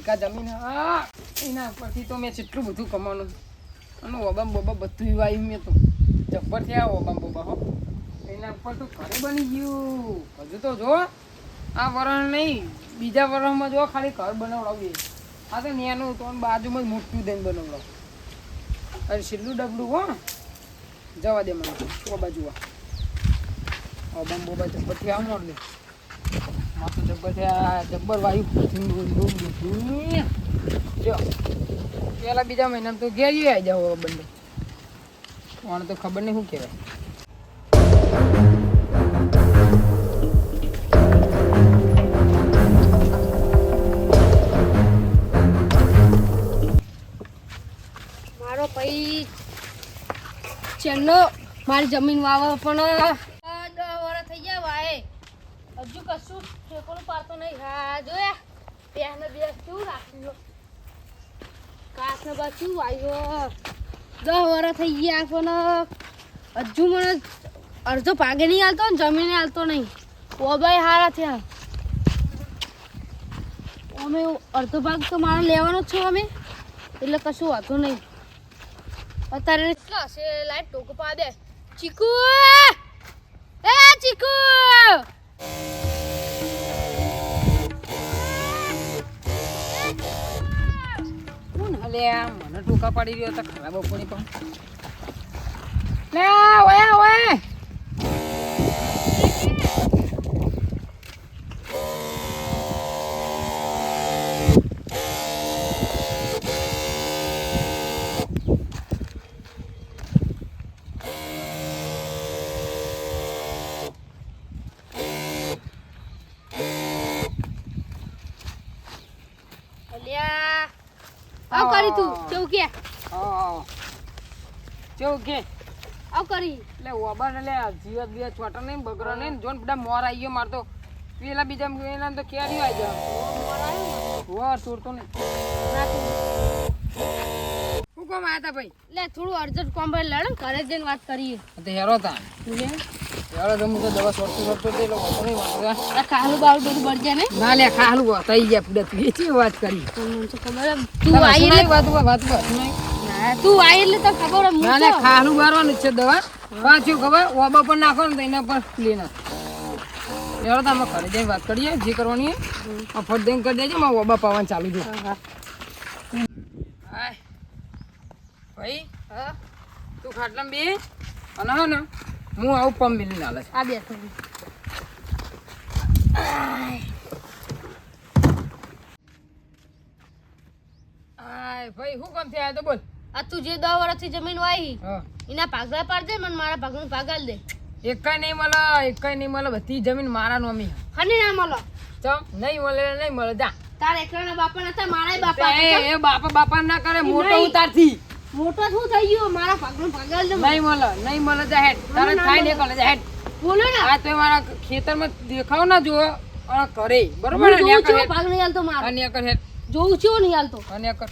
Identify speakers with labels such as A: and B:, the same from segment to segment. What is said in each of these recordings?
A: વીઘા જમીન એના પરથી તો મેં જેટલું બધું કમાવાનું અને ઓબામ બોબા બધું વાયું મેં તો જબ્બર થયા ઓબામ બોબા હો એના ઉપર તો ઘરે બની ગયું હજુ તો જો આ વરણ નહીં બીજા વરણમાં જો ખાલી ઘર બનાવડાવીએ આ તો નેનું તો બાજુમાં જ મોટું દઈને બનાવડાવ અરે છેલ્લું ડબલું હો જવા દે મને ઓ બાજુ ઓબામ બોબા જબ્બર થયા મોડ લે માં તો જબ્બર થયા જબ્બર વાયુ જો પેલા બીજા મહિનામાં તો ઘેર આવી જાવ બંને કોણ તો ખબર નહીં શું કહેવાય
B: મારો ભાઈ ચેલ્લો મારી જમીન વાવવા પણ 10 વર્ષ થઈ ગયા વાય હજુ કશું ઠેકોનું પાડતો નહીં હા જોયા પહેને બે શું રાખ્યું કાસને બસ શું આવ્યો 10 વર્ષ થઈ ગયા પણ હજુ મને અડધો ભાગે નહીં હાલતો ને જમીને હાલતો નહીં ઓબાઈ હારા થયા અમે અડધો ભાગ તો મારે લેવાનો જ છો અમે એટલે કશું વાંધો નહીં અત્યારે કેટલા હશે લાઈટ ટોકો પા દે ચીકુ એ ચીકુ
A: કોણ હલે મને ટોકા પાડી રહ્યો તો ખરાબ પડી પણ લે ઓય ઓય
B: આવ કરી તું ચૌકે
A: ચૌકે
B: આવ કરી
A: લે ઓબા ને લે જીવત બે છોટા નહીં બગરો નહીં જોન બધા મોર આવી ગયો માર તો પેલા બીજા એના તો કેરી આવી જાય હો તોડતો નહીં શું કોમ આયા તા ભાઈ
B: લે થોડું અર્જન્ટ કોમ પર લડ ઘરે જઈને વાત કરીએ
A: તો હેરો તા હેરો રમું તો દવા સોટતો તે લોકો તો નહીં વાત
B: આ ખાલું બાળું બધું બળજે ને
A: ના લે ખાલું થઈ ગયા પૂડા તું એચી વાત કરી
B: મને તો ખબર તું આવી એટલે
A: વાત ના
B: તું આવી એટલે તો ખબર
A: લે ખાલું બારવાનું છે દવા પાછું ખબર ઓબા પર નાખો ને તો એના પર લે ના હેરો તો અમે ઘરે જઈને વાત કરીએ જે કરવાની ફટ દઈને કરી દેજે મારા ઓબા પાવાનું ચાલુ છે હાય ભાઈ
B: હા
A: તું ખાટલામાં બે અને હા ને હું આવું પંપ મિલીને હાલે છે
B: આ બેઠો
A: આય ભાઈ હું કામ થયા તો બોલ
B: આ તું જે 10 વર્ષથી જમીન વાઈ
A: હા
B: એના ભાગલા પાડ દે મને મારા ભાગનું ભાગાલ દે
A: એકાય નહીં મળે બધી જમીન મારા નોમી
B: હને ના મળો
A: ચમ નહીં મળે જા
B: તારા એકલાના બાપા નતા મારાય બાપા
A: એ બાપા ના કરે મોટો ઉતારથી
B: મોટો શું થઈ ગયો મારા ભાગનું ભાગાલ દે
A: નહીં મળે જા હેડ તારે થાય ને કલે જા હેડ
B: બોલો ને
A: આ તો મારા ખેતરમાં દેખાવ ના જો અને કરે બરોબર ને
B: જોઉં છું ભાગ નહીં હાલતો મારો
A: અને કર હેડ
B: જોઉં છું નહીં હાલતો
A: અને કર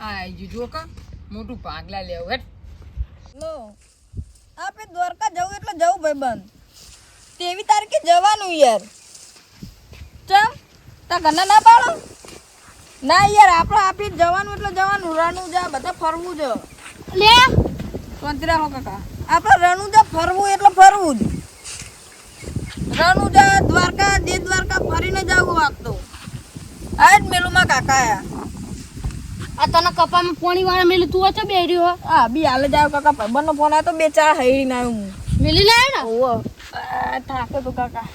A: આઈ જો કા મોટું ભાગલા લેવું હેડ
C: લો આપે દ્વારકા જવું એટલે જવું ભાઈબંધ 23 તારીખે જવાનું યાર ચમ તા ઘરના ના પાડો ના યાર આપે જવાનું એટલે જવાનું રણુજા બધા ફરવું છે
B: લે
C: કોંતરા હો કાકા આપણે રણુજા ફરવું એટલે ફરવું જ રણુજા દ્વારકા જે દ્વારકા ફરીને જવું વાગતો આજ મેલુમાં કાકા
B: આ તને કપામાં પોણી વાળા મેલી તું અચો બેર્યો
C: હા બી હાલે જાવ કાકા ભાઈબંધનો ફોન આવ્યો તો બે ચાર હૈરી ના હું
B: મેલી લાયો ને
C: ઓવો થાકે તો કાકા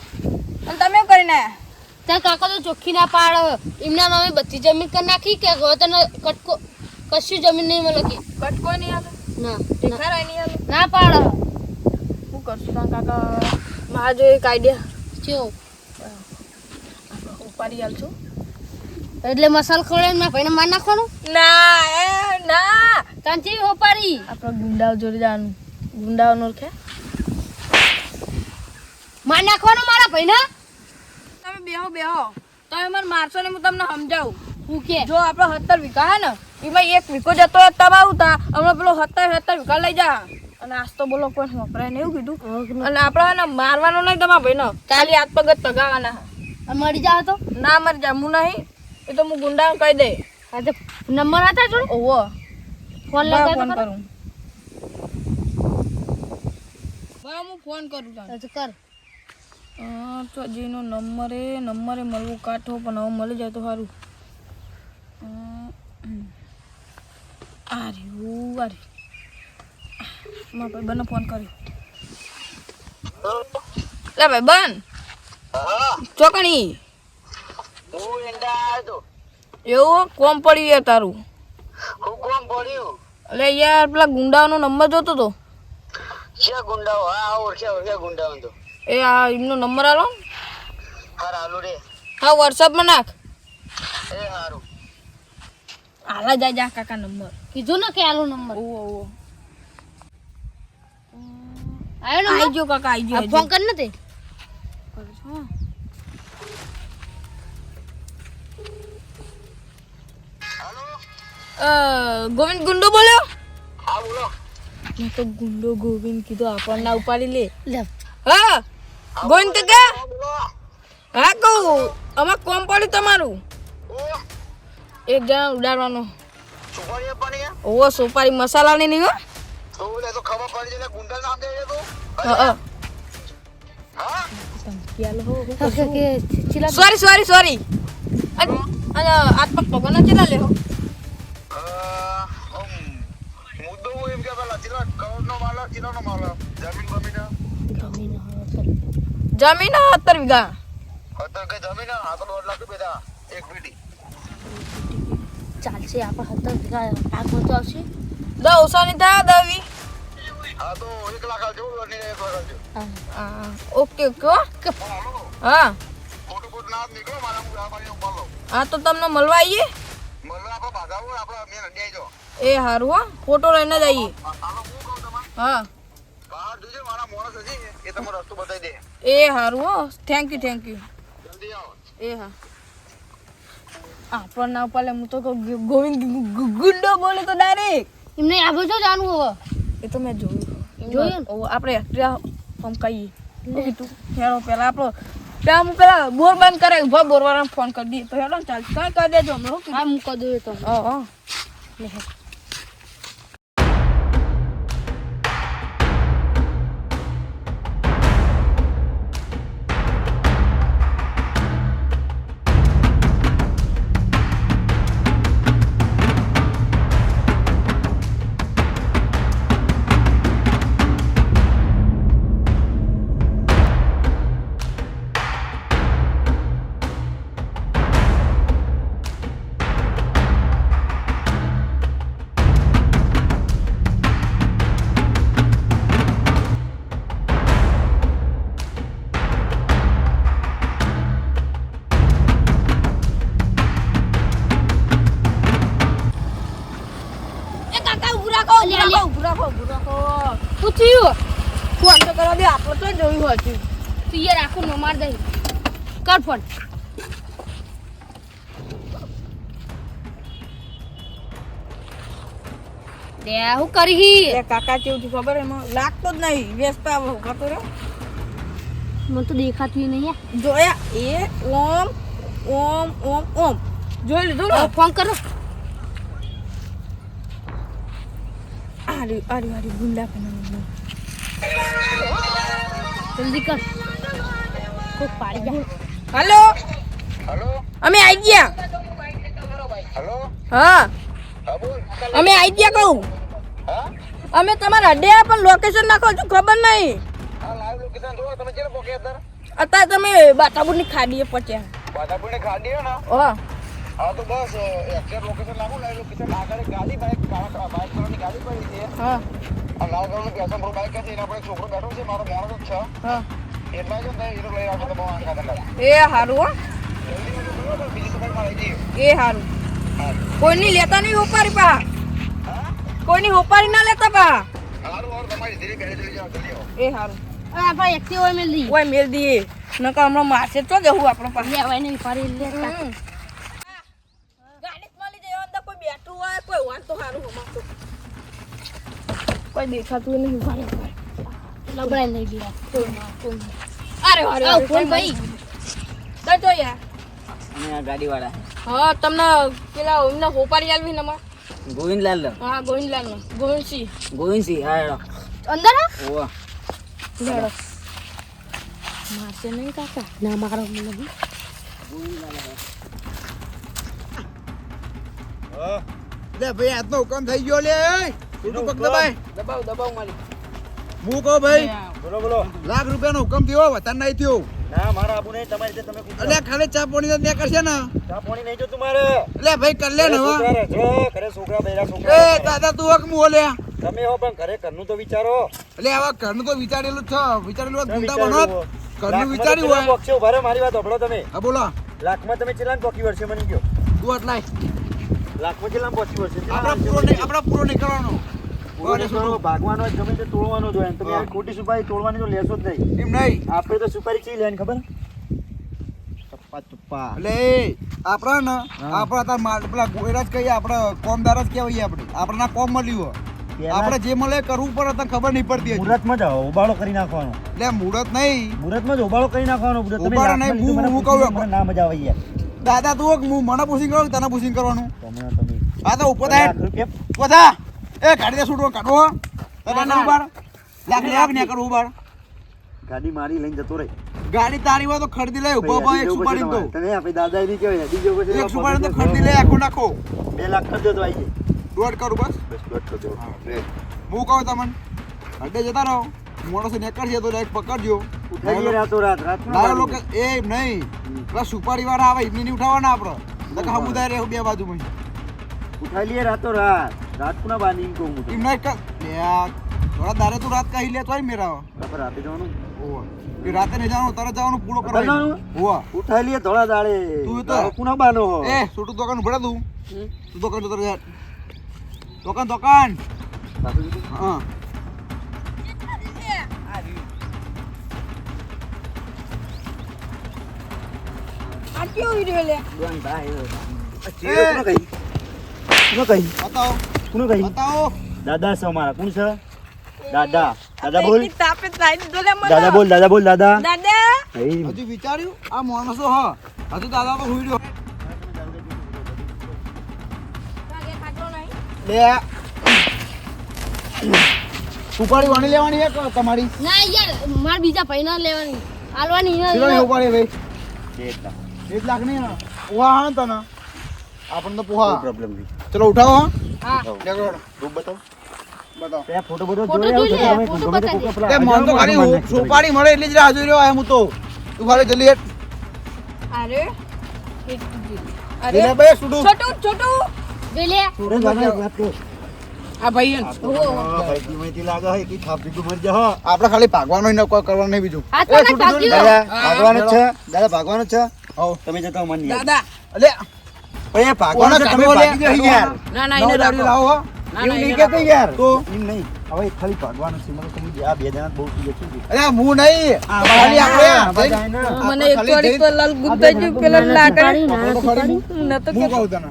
C: અને તમે એવું કરીને આયા
B: ત્યાં કાકા તો ચોખ્ખી ના પાડ એમના નામે બધી જમીન કરી નાખી કે હવે તને કટકો કશું જમીન નહીં મળે કે
C: કટકો નહીં આવે
B: ના
C: દેખાય નહીં આવે
B: ના પાડ
C: શું કરશું તા કાકા મારા જો એક આઈડિયા
B: ચેવો
C: ઉપાડી આલશું
B: એટલે મસાલ ખવડાવીને મારા ભાઈને માર નાખવાનું
C: ના એ ના
B: તને ચેવી હોપારી
C: આપણે ગુંડાઓ જોડે જવાનું ગુંડાઓનો ઓળખે
B: માર નાખવાનું મારા ભાઈને
C: તમે બેહો તમે મને મારશો ને હું તમને સમજાવું
B: હું કે
C: જો આપણે 17 વીઘા હે ને એમાં એક વીઘો જતો તમારું તા હમણાં પેલો 17 વીઘા લઈ જા અને આજ તો બોલો કોઈ વપરાય ને એવું કીધું અને આપણે ને મારવાનો નહીં તમારા ભાઈને ખાલી હાથ પગ જ પગાવવાના
B: મરી જાવ તો
C: ના મરી જા હું નહીં એ તો હું ગુંડા કહી દે.
B: આ તો નંબર હતા જોડે
C: ઓવો
B: ફોન
C: બા
B: લગાવ
C: ફોન
B: તો
C: કરું. બા હું ફોન કરું તને.
B: તો કર
C: તો જેનો નંબરે મળવું કાઠો પણ હવે મળી જાય તો સારું. આ રહ્યું મારા ભાઈબંધને ફોન કર્યો. લે ભાઈબંધ ચોકણી એવું કોમ પડ્યું યાર તારું. એટલે યાર પેલા ગુંડાનો નંબર જોતો તો. એ આ એમનો નંબર આલો. હા વોટ્સઅપમાં નાખ. હાલા જાય જા કાકા નંબર.
B: કીધું ને કે આલો નંબર
C: ઓવો ઓવો
B: આયો
C: આઈ
B: નંબર
C: ગયો કાકા આઈ ગયો.
B: ફોન કર ને તે
C: ગોવિંદ ગુંડો બોલ્યો. મેં તો ગુંડો ગોવિંદ કીધું આપણને ઉપાડી લે.
B: લે
C: હા ગોવિંદ તો કે હા કહું અમાર કોમ પડ્યું તમારું. એક જણા ઉડાડવાનો. ઓવો સોપારી મસાલાની નહીં હો.
B: કે ચીલા
C: સોરી આજ પગ પગનો ચેલા લે હો. જમીન 17 વીઘા.
B: ચાલશે આપણે 17 વીઘા ભાગમાં તો આવશે.
C: 10 ઓછાની થાય 10 વી. ઓકે ઓકે હો. હા હા તો તમને મળવા આવીએ. એ સારું હો ફોટો લઈને જ આવીએ. હા એ સારું હો થેન્ક યુ. એ હા આપણને ના ઉપાડે. હું તો ગોવિંદ ગુંડો બોલે તો ડાયરેક્ટ.
B: એમને આ બધું જાણવું હવે
C: એ તો મેં જોયું.
B: જોયું
C: આપણે એક્સ્ટ્રા ફોન કહીએ. કીધું હેડો પેલા આપણો ત્યાં હું પેલા બોર બંધ કરે ઉભા બોરવાળાને ફોન કરી દઈએ તો હેડો ચાલ કાંઈ કરી દેજો હમણાં.
B: હા મૂકો દો તો
C: હા
B: પૂછ્યું
C: ફોન તો કરવા દે. આપણે તો જોયું હતું.
B: તું યાર આખું નો માર દે કર ફોન. દે હું કરી
C: એ કાકા કેવું છે ખબર એમાં લાગતો જ નહીં. વેચતા હતો રે
B: મને તો દેખાતું નહીં
C: જોયા. એ ઓમ ઓમ ઓમ ઓમ જોઈ લીધું ને.
B: ફોન કરો
C: આરી ગુંડા પણ
B: જલ્દી કર કોઈ પાડી જા.
C: હેલો અમે આવી ગયા. હા અમે આવી ગયા કહું. અમે તમારા અડ્ડે પણ લોકેશન નાખો છો ખબર નહીં. અત્યારે તમે બાટાપુરની ખાડીએ પહોંચ્યા. હા
D: હા તો બસ એક્ઝેક્ટ લોકેશન લાગુ લાઈવ લોકેશન આગળ એક ગાડી બાઈક કલરની ગાડી પડી છે.
C: હા
D: આ લાલ કલરનું પેસન પ્રો બાઈક છે એના પર એક છોકરો બેઠો છે મારો મોણો જ છે.
C: હા
D: એટલા જ ને હીરો લઈ આવજો તો બહુ આંખા દંડા.
C: એ સારું હો.
D: બીજી તો કઈ મારી જઈએ.
C: એ સારું. કોઈની લેતા નહીં હોપારી પા. કોઈની હોપારી ના લેતા પા.
D: હારું તમારી ધીરે ગાડી લઈ જાઓ જલ્દી આવો.
C: એ સારું.
B: આપણે એકથી હોય મેલ દી
C: ઓય મેલ દઈએ નકર હમણાં મારશે તો જવું આપણો પાસે.
B: લેવાય નહીં પાડી લેતા
C: ગાડી મળી જાય અંદર કોઈ બેઠું હોય કોઈ વાન તો સારું હમાતો કોઈ દેખાતું નહીં. ઉભા
B: લબડાઈ લઈ ગયા
C: અરે અરે
B: ફોન ભાઈ
C: તો યાર
E: અમે આ ગાડીવાળા
B: હા તમને પેલા એમના હોપારી આલવી ને
E: ગોવિંદલાલ
B: હા ગોવિંદલાલ ગોવિંદસિંહ
E: ગોવિંદસિંહ હા
B: અંદર હા
E: ઓવા
B: લેડો મારશે નહીં કાકા ના મારો નહીં
F: લે ભાઈ આજનો હુકમ થઈ ગયો લે છૂટું પગ દબાય
A: દબાવ મારી
F: હું કહું ભાઈ
D: બોલો બોલો
F: લાખ રૂપિયાનો હુકમ થયો વધારે નહીં થયો
D: ના મારા આબુ નહીં તમારી રીતે તમે કૂદો.
F: એટલે ખાલી ચા પાણી ને કરશે ને
D: ચા પાણી નહીં જોતું મારે
F: એટલે ભાઈ કર લે ને હવે
D: છોકરા રહે છે, ઘરે છોકરા બૈરા છોકરા
F: એ દાદા તું હક મુઓ લે
D: તમે હો પણ ઘરે ઘરનું તો વિચારો
F: એટલે હવે ઘરનું તો વિચારેલું જ છે વિચારેલું હોય
D: તમે
F: ગુંડા બનો ઘરનું વિચાર્યું હોય
D: પક્ષી ઉભા રહે, મારી વાત સાંભળો તમે
F: હા બોલો
D: લાખમાં તમે ચેલાન પોકી વર્ષે બની ગયો
F: તું એટલાય
D: લાખમાં ચેલાન પોકી વર્ષે
F: આપણા પૂરો નહીં કરવાનો
D: ભાગવાનો જ ગમે તે તોડવાનો જ હોય. તમે આ ખોટી સુપારી તોડવાની તો લેશો જ નહીં.
F: એમ નહીં
D: આપણે તો સુપારી ચી લેવાની ખબર
F: એટલે આપણા ને આપણા તાર પેલા ગોયરા જ કહીએ આપણે કોમદાર જ કહેવાય આપણે ના કોમ મળ્યું હોય આપણે જે મળે એ કરવું પડે તને ખબર નહીં પડતી હજી.
D: મુહૂર્તમાં જ ઉબાળો કરી નાખવાનો.
F: એટલે મુહૂર્ત નહીં
D: મુહૂર્તમાં જ ઉબાળો કરી નાખવાનો. તમે
F: ઉબાળો નહીં,
D: લાખમાં લીધું,
F: હું કહું
D: મને ના મજા આવે યાર.
F: દાદા તું હું મને પૂછીને કરવાનું તને પૂછીને કરવાનું
D: તમે
F: હા તો ઉપર થાય
D: લાખ રૂપિયા
F: પોતા એ ગાડી દે છૂટવો કાઢવો તને ઉબાડ લાખ લેવા ને કરું ઉબાડ
D: ગાડી મારી લઈને જતો રહે.
F: ગાડી તારી હોય તો ખરીદી લે ઉભો ઉભો એક સુપારી તો
D: તમે આપણે દાદા ની કહેવાય બીજો પછી
F: એક સુપારી તો ખરીદી લે આખો નાખો
D: 2 લાખ કરી દો તો આવી
F: દોઢ કરું બસ
D: બસ દોઢ કરી દો.
F: હું કહું તમને અડે જતા રહો મોણસો નીકળશે તો ડાયરેક્ટ પકડજો
D: ઉઠાઈએ રાતોરાત.
F: લાયો લોકો એ નહીં પેલા સુપારી વાળા આવે એમને નહીં ઉઠાવવાના આપણે તો હમુદાય રહે બે બાજુમાં
D: ઉઠાઈ લઈએ રાતોરાત. રાત પુના બાંધી એમ કહું હું તો.
F: એમ નહીં થોડા દારે તું રાત કહી લે તોય મેરા
D: આપણે રાતે જવાનું.
F: ઓવા કે રાતે નહીં જવાનું તરત જવાનું પૂરો
D: તરત
F: કરવાનું
D: જવાનું?
F: ઓવા
D: ઉઠાઈ લઈએ ધોળા દાડે.
F: તું તો-
D: દાડો પુના બાનો હો.
F: એ છોટું દુકાન ઉભરે તું તું દુકાન જતો રહે દુકાન
D: પાછું કીધું?
F: હા
C: આ કેવું વિડિયો લે
D: ચીરો કોને કહી? કોને કહી?
F: બતાવો
D: કોને કહી?
F: બતાવો
D: દાદા છે અમારા. કોણ છે? દાદા. દાદા બોલ.
C: તાપે તાઈ દો લે મને
D: દાદા બોલ. દાદા બોલ. દાદા.
C: દાદા
D: હઈ.
F: હજુ વિચાર્યું આ માણસો હા હજુ દાદા તો હુઈ રહ્યો
C: કાગે ખાતો નહીં
F: લે સુપારી વાણી લેવાની છે કે તમારી
B: ના યાર માર બીજા પૈના લેવાની આલવાની
F: કેટલાની સુપારી ભાઈ
D: એક લાખ.
F: 1 લાખ નહીં હા પોહા હા તને આપણને તો પોહા
D: પ્રોબ્લેમ નહીં.
F: ચલો ઉઠાવો
B: હા
F: દેખો
D: રૂપ બતાવો.
F: બતાવો
D: તે ફોટો બોટો
B: ફોટો
D: જોઈ
B: જોઈ
D: આવો
B: લે,
D: છો
B: ફોટો
D: તમે? ગમે તે
B: બતાવી
D: કોકે
B: દે.
D: પેલા
F: તે મન તો ખાલી
D: આજામાં
F: સુપારી મળે એટલે જ રાહ જોઈ રહ્યો આમ હું તો તું ખાલી જલ્દી હેડ
C: અરે
F: લે ભાઈ સુડું
C: છોટું છોટું
B: જોઈ લે
D: છોડો જાને વાત કરો.
A: આ ભાઈ
D: હા, ભાઈ ધીમેથી લાગે હે કે થાપ દીધું મરી જા હો.
F: આપણે ખાલી ભાગવાનું નહીં કોઈ કરવાનું નહીં બીજું
B: હાથ પર
F: છૂટું
B: ભાગ્યું.
F: છૂટું.
D: દાદા ભાગવાનું જ છે. દાદા ભાગવાનું જ છે.
F: હઉ.
D: તમે જતા મન નહીં.
A: દાદા
F: અલે
D: પણ એ ભાગવાનું છે. તમે
F: કોને
D: ભાગી જાઓ યાર.
A: ના ના
F: નવ
A: એને
F: દાડી
A: રાખો.
F: લાવો હો.
A: ના
D: એવું
A: ના
D: નહીં
A: એને
D: કહેતો યાર.
F: તો?
D: એમ નહીં. હવે ખાલી ભાગવાનું છે. મને સમજી આ બે જણા બહુ થઈ છે.
F: અરે હું નહીં ખાલી આપણે
C: મને એક વાળી તો લાલ ગુંતાઈ ગયું પેલા લાકડી
F: આપણે તો ખાલી
C: ન તો
F: હું કહું તને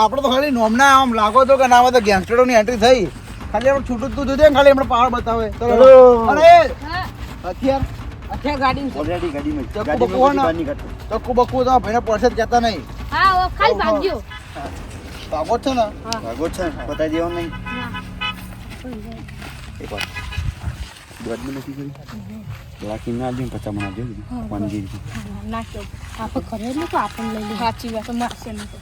F: આપણે તો ખાલી નોમના આમ લાગો તો કે ના હોય તો ગેંગસ્ટરોની એન્ટ્રી થઈ ખાલી આપણે છૂટું તું જોજે ને ખાલી આપણે પાવર બતાવે
D: ચલો.
F: અરે
B: હા
F: હથિયાર
A: અત્યારે ગાડી
D: ઓલરેડી ગાડીમાં જ.
F: ચક્કુ
D: ગાડીમાં
F: બકુ
D: બધી
F: ને?
D: બહાર નહીં કાઢતો.
F: ચક્કુ બક્કુ તો ભાઈને પડશે જ કહેતા નહીં
B: હા ઓ ખાલી ભાગ્યો
F: ભાગો જ છે ને
D: ભાગો જ છે ને. બતાવી દેવાનું નહીં. એક વાર. દોડમાં નથી કરી. લાખી ના આપજો ને 50 માં આપજો. વાનગી.
B: નાખ્યો આપણે ઘરે નતો આપણને લઈ લે સાચી વાત મારશે નહીં તો